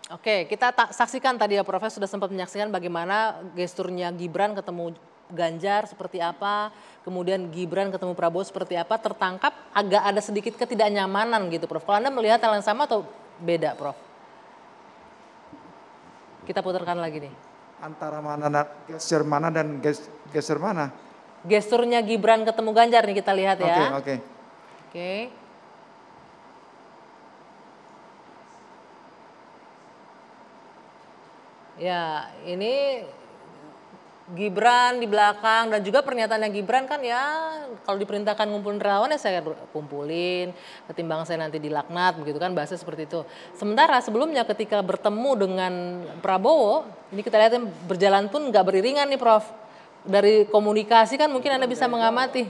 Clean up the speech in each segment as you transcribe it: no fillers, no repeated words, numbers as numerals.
Oke, kita saksikan tadi ya Prof, sudah sempat menyaksikan bagaimana gesturnya Gibran ketemu Ganjar seperti apa, kemudian Gibran ketemu Prabowo seperti apa, tertangkap agak ada sedikit ketidaknyamanan gitu Prof. Kalau Anda melihat hal yang sama atau beda Prof? Kita putarkan lagi nih. Antara geser mana dan geser mana? Gesturnya Gibran ketemu Ganjar nih kita lihat ya. Oke. Ya, ini Gibran di belakang dan juga pernyataannya Gibran kan ya kalau diperintahkan ngumpulin relawan ya saya kumpulin ketimbang saya nanti dilaknat begitu kan bahasa seperti itu. Sementara sebelumnya ketika bertemu dengan Prabowo ini kita lihat berjalan pun nggak beriringan nih Prof. Dari komunikasi kan mungkin Anda bisa mengamati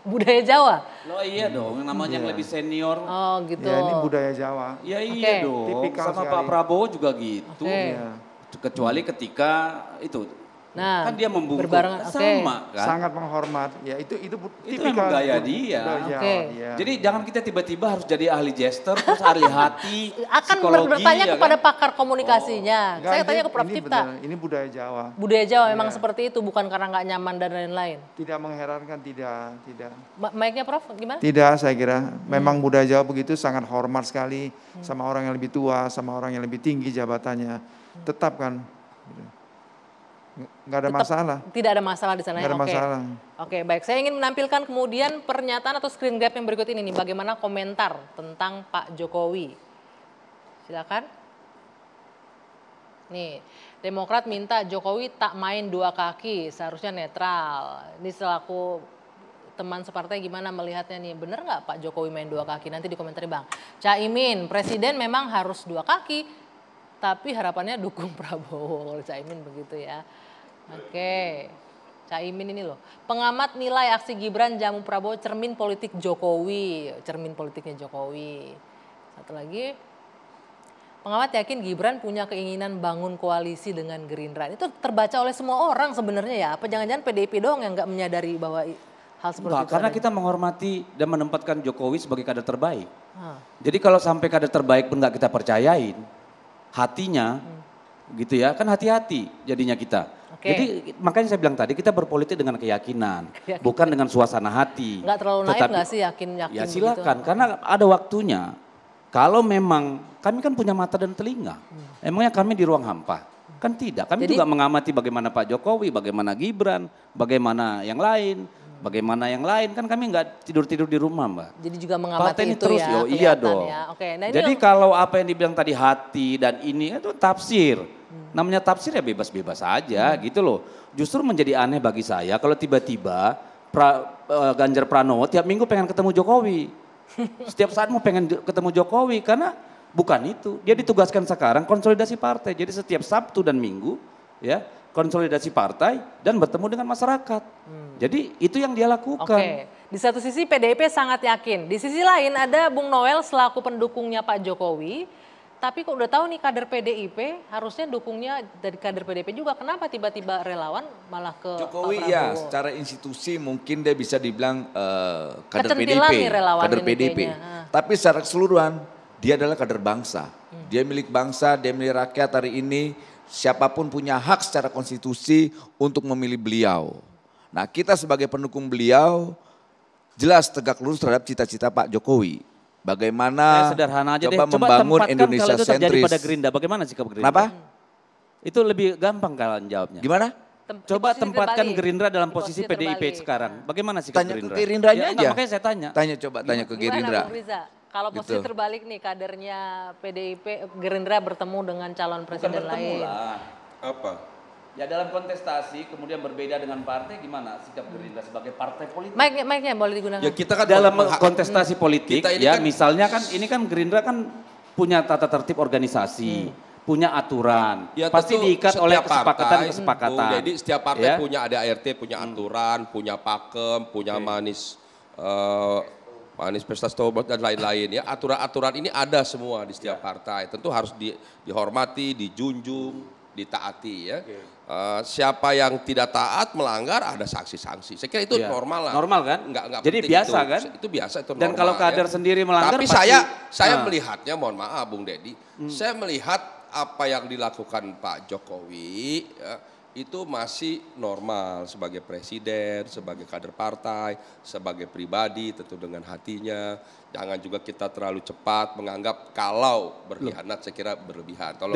budaya Jawa. Loh iya dong, namanya yang lebih senior. Oh gitu. Ya ini budaya Jawa. Ya iya dong, tipikal sama sekali. Pak Prabowo juga gitu. Ya. Kecuali ketika itu kan dia membungkuk sama kan. Sangat menghormat. Ya itu tipikal gaya dia. Jawa. Jadi jangan kita tiba-tiba harus jadi ahli gesture, terus ahli hati, akan psikologi. bertanya ya kepada kan? pakar komunikasinya. Saya tanya ke Prof Cipta. Ini budaya Jawa. Budaya Jawa memang seperti itu, bukan karena nggak nyaman dan lain-lain. Tidak mengherankan, tidak. Mic-nya Prof gimana? Tidak, saya kira memang budaya Jawa begitu, sangat hormat sekali sama orang yang lebih tua, sama orang yang lebih tinggi jabatannya. Tetap kan, nggak ada masalah. Tidak ada masalah di sana. Nggak ada masalah. Oke, baik. Saya ingin menampilkan kemudian pernyataan atau screen grab yang berikut ini nih. Bagaimana komentar tentang Pak Jokowi. Silakan. Nih, Demokrat minta Jokowi tak main dua kaki, seharusnya netral. Ini selaku teman separtai gimana melihatnya nih? Bener nggak Pak Jokowi main dua kaki? Nanti dikomentari Bang. Caimin, presiden memang harus dua kaki. Tapi harapannya dukung Prabowo, kalau Caimin begitu ya. Oke, Caimin ini loh. Pengamat nilai aksi Gibran jamu Prabowo cermin politik Jokowi. Cermin politiknya Jokowi. Satu lagi, pengamat yakin Gibran punya keinginan bangun koalisi dengan Gerindra. Itu terbaca oleh semua orang sebenarnya ya. Apa jangan-jangan PDIP doang yang nggak menyadari bahwa hal seperti itu? Karena kita menghormati dan menempatkan Jokowi sebagai kader terbaik. Jadi kalau sampai kader terbaik pun nggak kita percayain, hatinya gitu ya, kan hati-hati jadinya kita. Jadi makanya saya bilang tadi kita berpolitik dengan keyakinan, bukan dengan suasana hati. Nggak terlalu naif nggak sih yakin ya silakan begitu? Karena ada waktunya. Kalau memang kami kan punya mata dan telinga, emangnya kami di ruang hampa? Kan tidak, kami juga mengamati bagaimana Pak Jokowi, bagaimana Gibran, bagaimana yang lain. Bagaimana yang lain, kan kami nggak tidur-tidur di rumah Mbak. Jadi juga mengamati itu terus, ya. Iya dong. Nah, jadi kalau apa yang dibilang tadi hati dan ini itu tafsir. Namanya tafsir ya bebas-bebas aja gitu loh. Justru menjadi aneh bagi saya kalau tiba-tiba Ganjar Pranowo tiap minggu pengen ketemu Jokowi. Setiap saat mau pengen ketemu Jokowi karena bukan itu. Dia ditugaskan sekarang konsolidasi partai. Jadi setiap Sabtu dan Minggu ya konsolidasi partai dan bertemu dengan masyarakat. Jadi itu yang dia lakukan. Di satu sisi PDIP sangat yakin. Di sisi lain ada Bung Noel selaku pendukungnya Pak Jokowi. Tapi kok udah tahu nih kader PDIP harusnya dukungnya dari kader PDIP juga. Kenapa tiba-tiba relawan malah ke Jokowi? Pak Ya Prabowo? secara institusi mungkin dia bisa dibilang kader Kecentilan PDIP. nih relawan Kader ini PDIP. Tapi secara keseluruhan dia adalah kader bangsa. Dia milik bangsa, dia milik rakyat hari ini. Siapapun punya hak secara konstitusi untuk memilih beliau. Nah kita sebagai pendukung beliau jelas tegak lurus terhadap cita-cita Pak Jokowi. Bagaimana sederhana aja coba deh. membangun Indonesia kalau itu terjadi sentris. pada Gerindra, bagaimana sikap Gerindra? Kenapa? Itu lebih gampang kalian jawabnya. Gimana? Coba tempatkan Gerindra dalam posisi PDIP sekarang. Bagaimana sikap Tanya Gerindra? ke Gerindranya aja. Makanya saya tanya. Tanya ke Gerindra. Gimana Bung Riza? Kalau posisi terbalik nih kadernya PDIP, Gerindra bertemu dengan calon presiden lain. Apa? Ya dalam kontestasi kemudian berbeda dengan partai gimana sikap Gerindra sebagai partai politik? Mic-nya boleh digunakan. Ya kita kan dalam kontestasi politik ya kan, misalnya kan ini kan Gerindra kan punya tata tertib organisasi, punya aturan, Ya, pasti tentu diikat oleh setiap partai, kesepakatan. Jadi setiap partai Ya. punya ada ART, punya aturan, punya pakem, punya manis pesta stobot dan lain-lain ya. Aturan-aturan ini ada semua di setiap partai. Tentu harus dihormati, dijunjung, ditaati ya. Siapa yang tidak taat melanggar ada sanksi-sanksi. Saya kira itu normal lah. Normal kan? Enggak Jadi biasa itu. kan? Itu biasa itu normal. Dan kalau kader ya. sendiri melanggar Tapi pasti, saya melihatnya, mohon maaf Bung Deddy, saya melihat apa yang dilakukan Pak Jokowi ya, itu masih normal sebagai presiden, sebagai kader partai, sebagai pribadi tentu dengan hatinya. Jangan juga kita terlalu cepat menganggap kalau berkhianat, saya kira berlebihan. Tolong.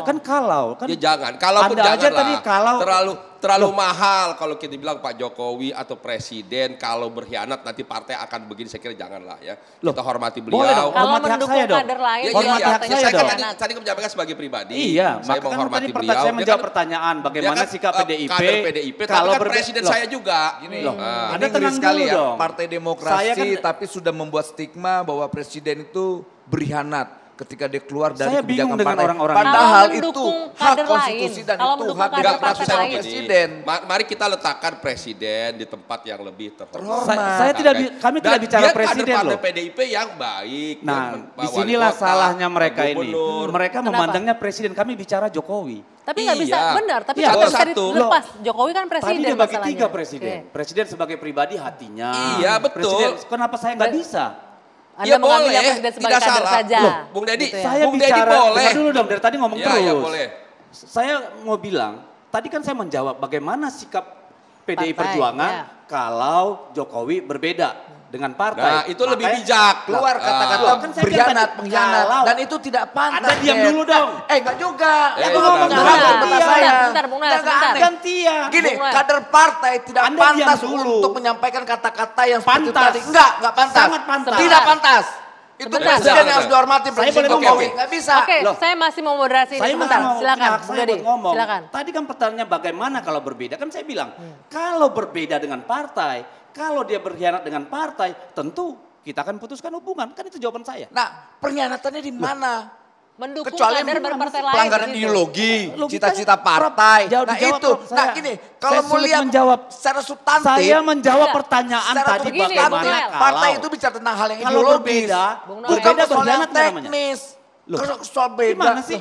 Kan kalau kan Ya jangan, kalaupun Anda aja tadi janganlah. kalau Terlalu mahal kalau kita bilang Pak Jokowi atau presiden kalau berkhianat nanti partai akan begini, saya kira janganlah ya. Kita hormati beliau. boleh dong. Kalau Hormati hak mendukung saya dong. kader lain Ya, juga Hormati hak partainya saya saya kan dong. tadi menyampaikan sebagai pribadi. Iya, saya maka kan menghormati tadi beliau. saya Dia menjawab kan- pertanyaan bagaimana dia kan, sikap PDIP kader PDIP, tapi kan presiden saya juga. Gini, Anda ini ngeri tenang sekali dulu ya, dong. Partai Demokrasi Saya kan- tapi sudah membuat stigma bahwa presiden itu berkhianat ketika dia keluar dari Saya bingung kebijakan dengan partai. orang-orang ini. Padahal Kalau itu mendukung hak kader konstitusi lain, dan kalau itu mendukung hak kader Enggak, partai maksud saya lain. begini. presiden. Mari kita letakkan presiden di tempat yang lebih terhormat. Saya tidak kami tidak Dan bicara dia presiden kader loh. partai PDIP yang baik. Nah, yang Pak disinilah Wali Kota, salahnya mereka Pak ini. Gubernur. Mereka Kenapa? memandangnya presiden, kami bicara Jokowi. Tapi nggak bisa, Iya. benar. Tapi Iya, kan nggak bisa satu. dilepas. Jokowi kan presiden Tadi dia bagi masalahnya. 3 presiden. Oke. Presiden sebagai pribadi hatinya. Iya, betul. Presiden, kenapa saya nggak bisa? Anda Ya mengambilnya boleh, presiden sebagai tidak kader salah. saja. Loh, Bung Deddy, Gitu ya. Saya Bung Deddy bicara, boleh. dengar dulu dong, dari tadi ngomong Ya, terus. ya boleh. Saya mau bilang, tadi kan saya menjawab bagaimana sikap PDI Partai, Perjuangan ya. kalau Jokowi berbeda dengan partai. Nah, itu lebih Makanya- bijak. Keluar kata-kata Loh, kan saya berkhianat, bilang tadi, pengkhianat. kalau- Dan itu tidak pantas. Anda diam Dep. dulu dong. Enggak juga. Eh, Aku ngomong bentar, dulu bentar, kata bentar, saya. bentar, Bung Noel, Nggak sebentar. aneh. Gantian. Gini, Bung Noel. kader partai tidak Anda diam pantas dulu. untuk menyampaikan kata-kata yang seperti itu Pantas. tadi. Enggak pantas. Sangat pantas. Tidak pantas. Itu Sebentar. presiden yang Sebentar. harus dihormati, Saya Presiden boleh Jokowi. ngomong? Enggak bisa. Oke, Loh. saya masih mau moderasi ini Saya sebentar. masih mau Silakan, punya hak Bung saya Deddy. buat ngomong. Silakan. Tadi kan pertanyaannya bagaimana kalau berbeda? Kan saya bilang, kalau berbeda dengan partai, kalau dia berkhianat dengan partai, tentu kita akan putuskan hubungan. Kan itu jawaban saya. Nah, pengkhianatannya di mana? Mendukung Kecuali kader berpartai lain. pelanggaran gitu. ideologi, Logikanya, cita-cita partai. Prof, Nah dijawab, itu, Prof. nah Saya- gini, saya kalau mau sulit lihat menjawab. secara substantif, Saya menjawab Enggak. pertanyaan secara tadi begini, Bung bagaimana Noel. kalau partai itu bicara tentang hal yang kalau ideologis. berbeda, Bung Noel. Bukan berbeda persoalan berkhianat namanya. teknis. Loh, Soal beda. gimana sih?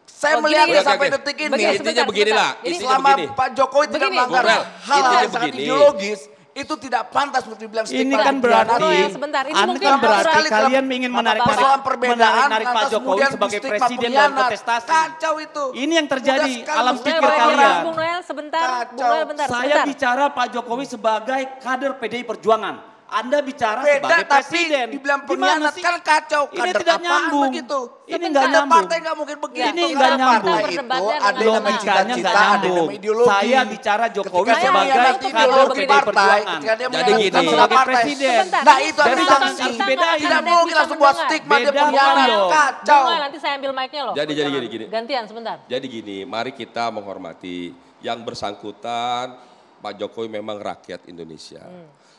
Saya Oh, melihat gini, ya sampai oke. detik ini. Begini, Intinya sebentar, beginilah, sebentar. Ini intinya Selama begini. Pak Jokowi tidak Begini. melanggar Bung Noel, hal intinya yang sangat begini. ideologis, itu tidak pantas untuk dibilang Ini stigma kan dan berarti, pengkhianatan. Bung Noel, sebentar. Ini Anda mungkin kan berarti aturan- kalian ingin menarik persoalan perbedaan menarik Pak lantas Jokowi kemudian sebagai stigma presiden dalam pengkhianat. kontestasi. Kacau itu. Ini yang terjadi, Mudah sekali alam Bung pikir Noel. kalian. Bung Noel sebentar, Bung Kacau. Noel bentar, Saya sebentar. bicara Pak Jokowi sebagai kader PDI Perjuangan. Anda bicara Beda sebagai tapi presiden. dibilang Gimana pengkhianat sih? kan kacau. Ini Kader tidak apaan nyambung. begitu? Ini nggak Kader nyambung. partai nggak mungkin begitu. Ini Kader nggak nyambung. partai itu Berdebatnya ada dengan yang teman. Logikanya nggak cita-cita, ada yang nyambung. ideologi. Saya bicara Jokowi Ketika dia sebagai mengkhianati kader ideologi PDI partai, Perjuangan. ketika dia Jadi mengkhianati gini. ideologi Sebagai partai. presiden. Sebentar, Nah ini itu harus Dari sanksi. sanksi bedain. Tidak Anda mungkin bisa langsung buat mendengar. stigma dia Beda pengkhianat. dong. Kacau. Bung Noel, nanti saya ambil mic-nya loh. Jadi gini. Gantian sebentar. Jadi gini, mari kita menghormati yang bersangkutan Pak Jokowi memang rakyat Indonesia.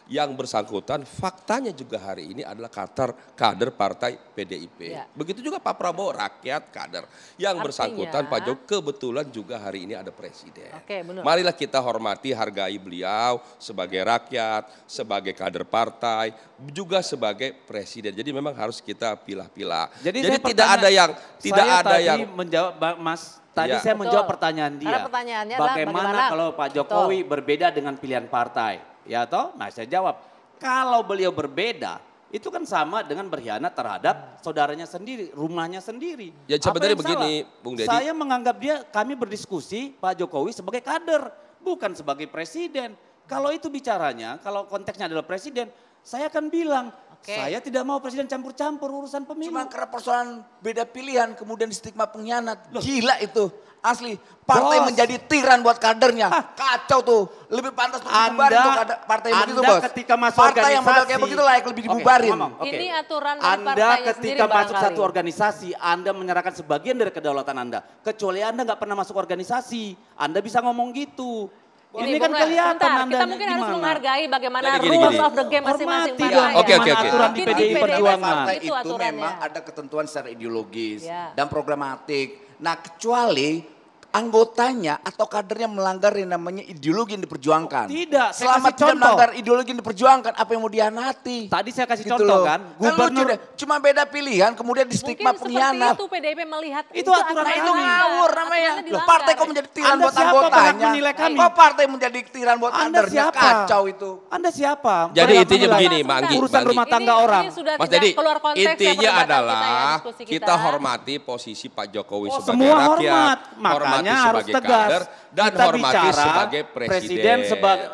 Yang bersangkutan faktanya juga hari ini adalah kader partai PDIP. Ya. Begitu juga Pak Prabowo rakyat kader. Yang Artinya- bersangkutan Pak Jokowi kebetulan juga hari ini ada presiden. Oke, benar. Marilah kita hormati, hargai beliau sebagai rakyat, sebagai kader partai, juga sebagai presiden. Jadi memang harus kita pilah-pilah. Jadi saya tidak ada yang saya tadi yang menjawab Mas. Tadi Iya. saya Betul. menjawab pertanyaan dia. Karena pertanyaannya adalah bagaimana bagaimana? kalau Pak Jokowi berbeda dengan pilihan partai? Ya toh? Nah, saya jawab. Kalau beliau berbeda, itu kan sama dengan berkhianat terhadap saudaranya sendiri, rumahnya sendiri. Ya, Apa sebenarnya yang begini, salah? Bung Deddy. Saya menganggap kami berdiskusi Pak Jokowi sebagai kader, bukan sebagai presiden. Kalau itu bicaranya, kalau konteksnya adalah presiden, saya akan bilang, Oke. saya tidak mau presiden campur-campur urusan pemilu. Cuma karena persoalan beda pilihan kemudian di stigma pengkhianat. Gila itu. Asli. Partai Bos. menjadi tiran buat kadernya. Kacau tuh. Lebih pantas untuk dibubarin tuh partai yang begitu bos. ketika masuk partai yang model kayak organisasi- begitu layak lebih Oke, dibubarin. ngomong. Oke. Ini aturan dari Anda partainya sendiri ketika masuk barangkali. satu organisasi, Anda menyerahkan sebagian dari kedaulatan Anda. Kecuali Anda nggak pernah masuk organisasi, Anda bisa ngomong gitu. Ini kan Bung Noel, kelihatan sebentar, Anda kita mungkin harus gimana. menghargai bagaimana Jadi gini, rules gini. of the game masing-masing Hormati partai. dong. Oke, oke, gimana oke. aturan di Mungkin PDI Perjuangan. Partai Itu itu aturannya. memang ada ketentuan secara ideologis Ya. dan programatik. Nah kecuali anggotanya atau kadernya melanggar yang namanya ideologi yang diperjuangkan. Tidak, saya Selama kasih tidak contoh. melanggar ideologi yang diperjuangkan, apa yang mau dihianati? Tadi saya kasih Gitu contoh loh. kan, Lucu gubernur deh, cuma beda pilihan kemudian di stigma Mungkin seperti pengkhianat. itu PDIP melihat. Itu aturan Nah itu kami. ngawur namanya. Aturannya Loh, dilanggar. partai kok menjadi tiran Anda buat siapa anggotanya? berhak menilai kami? Kok partai menjadi tiran buat Anda kadernya? siapa? Kacau itu. Anda siapa? Jadi Berhak intinya menilai begini, Bang Anggi, urusan Bang Anggi. rumah tangga orang. Ini sudah Mas tidak Dedi, keluar konteks ya intinya perdebatan kita ya, adalah diskusi kita hormati posisi Pak Jokowi Oh, sebagai semua rakyat, hormat. Makanya hormati harus sebagai tegas. kader, dan Kita hormati bicara sebagai presiden.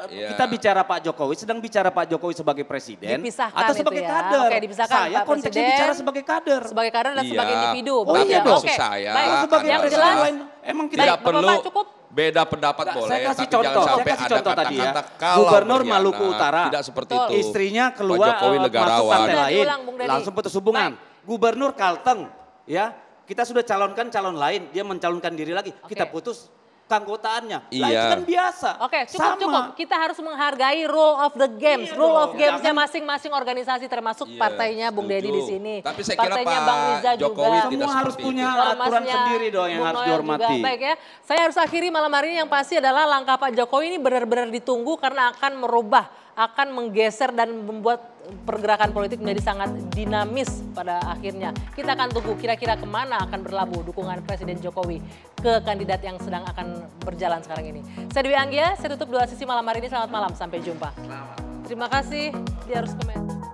Ya. Kita bicara Pak Jokowi, sedang bicara Pak Jokowi sebagai presiden Dipisahkan atau itu sebagai ya. kader. Oke, dipisahkan, Saya Pak konteksnya Presiden. bicara sebagai kader. sebagai kader dan Iya. sebagai individu. Oh, Begitu iya ya? dong. Oke, Saya baik. Kalau sebagai Yang presiden jelas, lain, emang kita Tidak Bapak, perlu Bapak, cukup. beda pendapat Nggak, boleh, saya kasih tapi contoh, jangan saya sampai kasih ada contoh tadi ya. kata-kata kalau Gubernur berkhianat. Maluku Utara, Tidak seperti Betul. itu. istrinya Pak keluar Jokowi masuk negarawan. partai Sudah lain, diulang, Bung Dedi. langsung putus hubungan. Gubernur Kalteng, ya kita sudah calonkan calon lain, dia mencalonkan diri lagi, kita putus keanggotaannya. Lah itu Iya. kan biasa. Oke, Sama. cukup. Kita harus menghargai rule of the games. Iya Rule of dong, gamesnya jangan- masing-masing organisasi termasuk Iya, partainya Bung Dedi di setuju. sini. Tapi saya kira partainya Pak Bang Riza Jokowi juga. tidak Semua harus seperti punya itu. aturan Ormasnya sendiri dong yang Bung harus Noel dihormati. juga. Baik ya, saya harus akhiri malam hari ini yang pasti adalah langkah Pak Jokowi ini benar-benar ditunggu karena akan merubah, akan menggeser dan membuat pergerakan politik menjadi sangat dinamis pada akhirnya. Kita akan tunggu kira-kira kemana akan berlabuh dukungan Presiden Jokowi ke kandidat yang sedang akan berjalan sekarang ini. Saya Dewi Anggia, saya tutup dua sisi malam hari ini. Selamat malam, sampai jumpa. Terima kasih, dia harus komen.